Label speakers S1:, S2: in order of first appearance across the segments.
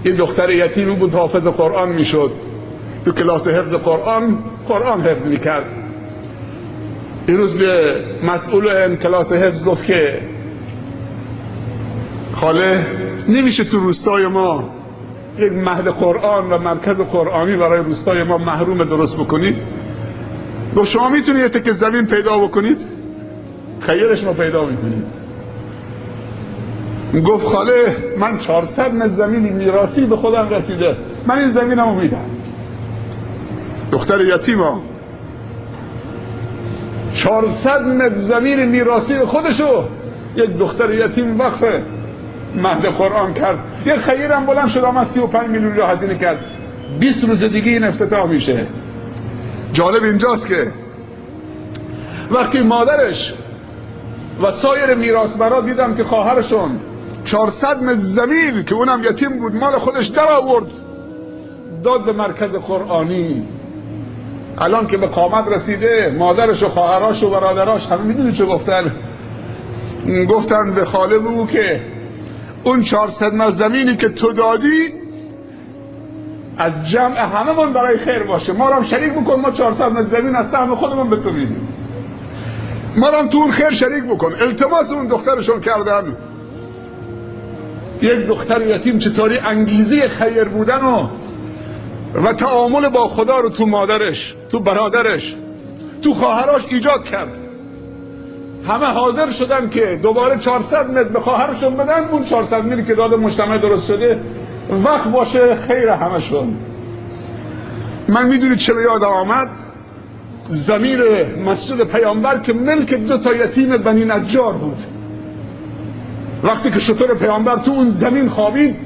S1: این دختر یتیمی بود، حافظ قرآن میشد، تو کلاس حفظ قرآن حفظ میکرد. این روز به مسئول این کلاس حفظ گفت که خاله نمیشه تو روستای ما یک مهد قرآن و مرکز قرآنی برای روستای ما محروم درست بکنید؟ گفت شما میتونید یه تکه زمین پیدا بکنید؟ خیرش ما پیدا میکنید. گفت خاله من 400 متر زمین میراثی به خودم رسیده، من این زمینمو میدم. دختر یتیما 400 متر زمین میراثی خودشو یک دختر یتیم وقف مهد قرآن کرد. یک خیرم بلند شد آمد 35 میلیون رو هزینه کرد. 20 روز دیگه این افتتاح میشه. جالب اینجاست که وقتی مادرش و سایر میراثبرا دیدم که خواهرشون 400 متر زمین که اونم یتیم بود مال خودش در آورد داد به مرکز قرآنی، الان که به قامت رسیده مادرش و خواهراش و برادراش همه میدونی چه گفتن؟ گفتن به خاله بگو که اون 400 متر زمینی که تو دادی از جمع همه من برای خیر باشه، ما رو هم شریک بکن، ما 400 متر زمین از سهم خودمون به تو میدیم، ما رو هم تو اون خیر شریک بکن. التماس اون دخترشون کردن. یک دختر یتیم چطوری انگیزه خیر بودن و تعامل با خدا رو تو مادرش، تو برادرش، تو خواهرش ایجاد کرد. همه حاضر شدن که دوباره 400 متر به خواهرشون بدن، اون 400 متری که داده مجتمع درست شده وقت باشه خیر همشون. من میدونید چه به یادم آمد؟ زمین مسجد پیامبر که ملک 2 یتیم بنی نجار بود. وقتی که شتر پیامبر تو اون زمین خوابید،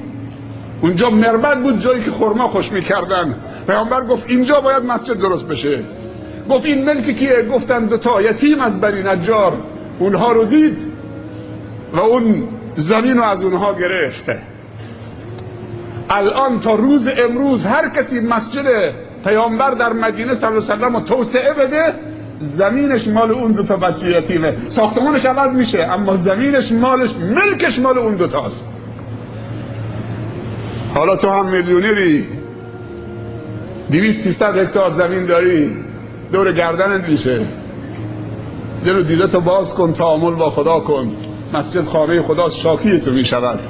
S1: اونجا مربد بود، جایی که خرما خوش میکردن. پیامبر گفت اینجا باید مسجد درست بشه. گفت این ملکی کیه؟ گفتن 2 یتیم از بنی نجار. اونها رو دید و اون زمین رو از اونها گرفته. الان تا روز امروز هر کسی مسجد پیامبر در مدینه صلی الله علیه و سلم رو توسعه بده، زمینش مال اون 2 بچه یتیمه. ساختمانش عوض میشه اما زمینش مالش، ملکش مال اون 2 تاست. حالا تو هم میلیونری 200-300 هکتار زمین داری، دور گردنت میشه. دل و دیده تو باز کن، تعامل با خدا کن. مسجد خانه خداست، شاکی تو میشود.